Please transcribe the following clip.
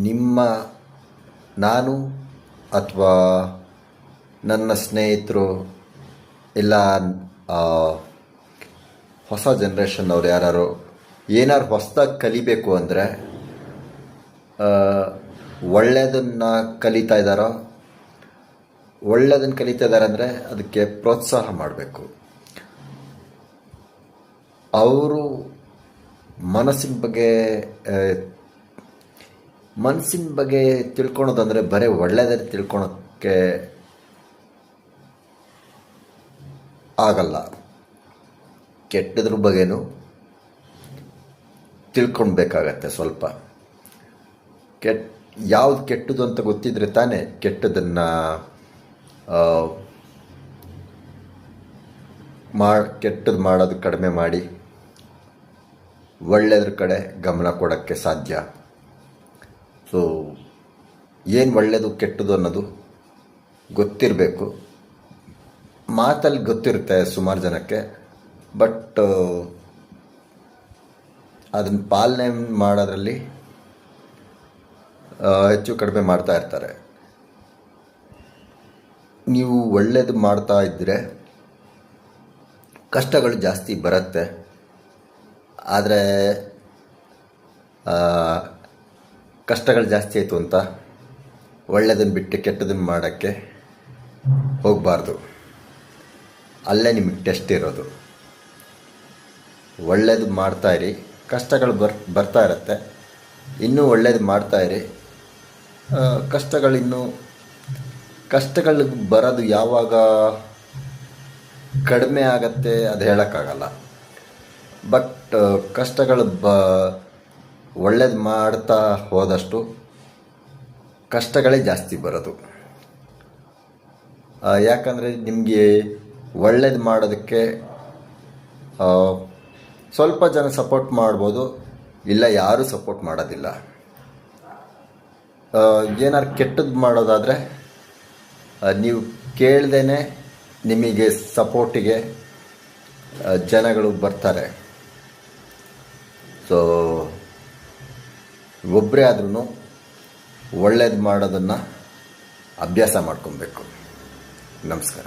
ನಿಮ್ಮ ನಾನು ಅಥವಾ ನನ್ನ ಸ್ನೇಹಿತರು ಇಲ್ಲ ಹೊಸ ಜನ್ರೇಷನ್ನವ್ರು ಯಾರು ಏನಾರು ಹೊಸದಾಗಿ ಕಲಿಬೇಕು ಅಂದರೆ ಒಳ್ಳೆಯದನ್ನು ಕಲಿತಾ ಇದ್ದಾರೋ, ಒಳ್ಳೆಯದನ್ನು ಕಲಿತಾ ಇದ್ದಾರೆ ಅಂದರೆ ಅದಕ್ಕೆ ಪ್ರೋತ್ಸಾಹ ಮಾಡಬೇಕು. ಅವರು ಮನಸ್ಸಿನ ಬಗ್ಗೆ ತಿಳ್ಕೊಳೋದಂದರೆ ಬರೀ ಒಳ್ಳೆಯದೇ ತಿಳ್ಕೊಳೋಕ್ಕೆ ಆಗಲ್ಲ. ಕೆಟ್ಟದ್ರ ಬಗ್ಗೆನೂ ತಿಳ್ಕೊಳ್ಬೇಕಾಗತ್ತೆ. ಸ್ವಲ್ಪ ಯಾವುದು ಕೆಟ್ಟದ್ದು ಅಂತ ಗೊತ್ತಿದ್ರೆ ತಾನೇ ಕೆಟ್ಟದನ್ನು ಕೆಟ್ಟದ್ದು ಮಾಡೋದು ಕಡಿಮೆ ಮಾಡಿ ಒಳ್ಳೆಯದ್ರ ಕಡೆ ಗಮನ ಕೊಡೋಕ್ಕೆ ಸಾಧ್ಯ. ಸೊ ಏನು ಒಳ್ಳೆಯದು ಕೆಟ್ಟದ್ದು ಅನ್ನೋದು ಗೊತ್ತಿರಬೇಕು. ಮಾತಲ್ಲಿ ಗೊತ್ತಿರುತ್ತೆ ಸುಮಾರು ಜನಕ್ಕೆ, ಬಟ್ ಅದನ್ನು ಪಾಲನೆ ಮಾಡೋದ್ರಲ್ಲಿ ಹೆಚ್ಚು ಕಡಿಮೆ ಮಾಡ್ತಾ ಇರ್ತಾರೆ. ನೀವು ಒಳ್ಳೆಯದು ಮಾಡ್ತಾ ಇದ್ದರೆ ಕಷ್ಟಗಳು ಜಾಸ್ತಿ ಬರುತ್ತೆ. ಆದರೆ ಕಷ್ಟಗಳು ಜಾಸ್ತಿ ಆಯಿತು ಅಂತ ಒಳ್ಳೆಯದನ್ನು ಬಿಟ್ಟು ಕೆಟ್ಟದನ್ನು ಮಾಡೋಕ್ಕೆ ಹೋಗಬಾರ್ದು. ಅಲ್ಲೇ ನಿಮಗೆ ಟೆಸ್ಟ್ ಇರೋದು. ಒಳ್ಳೆಯದು ಮಾಡ್ತಾಯಿರಿ, ಕಷ್ಟಗಳು ಬರ್ತಾ ಇರುತ್ತೆ. ಇನ್ನೂ ಒಳ್ಳೇದು ಮಾಡ್ತಾಯಿರಿ. ಕಷ್ಟಗಳು ಬರೋದು ಯಾವಾಗ ಕಡಿಮೆ ಆಗತ್ತೆ ಅದು ಹೇಳೋಕ್ಕಾಗಲ್ಲ. ಬಟ್ ಕಷ್ಟಗಳು ಒಳ್ಳೇದು ಮಾಡ್ತಾ ಹೋದಷ್ಟು ಕಷ್ಟಗಳೇ ಜಾಸ್ತಿ ಬರೋದು. ಯಾಕಂದರೆ ನಿಮಗೆ ಒಳ್ಳೇದು ಮಾಡೋದಕ್ಕೆ ಸ್ವಲ್ಪ ಜನ ಸಪೋರ್ಟ್ ಮಾಡ್ಬೋದು, ಇಲ್ಲ ಯಾರೂ ಸಪೋರ್ಟ್ ಮಾಡೋದಿಲ್ಲ. ಏನಾರು ಕೆಟ್ಟದ್ದು ಮಾಡೋದಾದರೆ ನೀವು ಕೇಳ್ದೇ ನಿಮಗೆ ಸಪೋರ್ಟಿಗೆ ಜನಗಳು ಬರ್ತಾರೆ. ಸೊ ಒಬ್ಬರೇ ಆದ್ರೂ ಒಳ್ಳೇದು ಮಾಡೋದನ್ನು ಅಭ್ಯಾಸ ಮಾಡ್ಕೊಬೇಕು. ನಮಸ್ಕಾರ.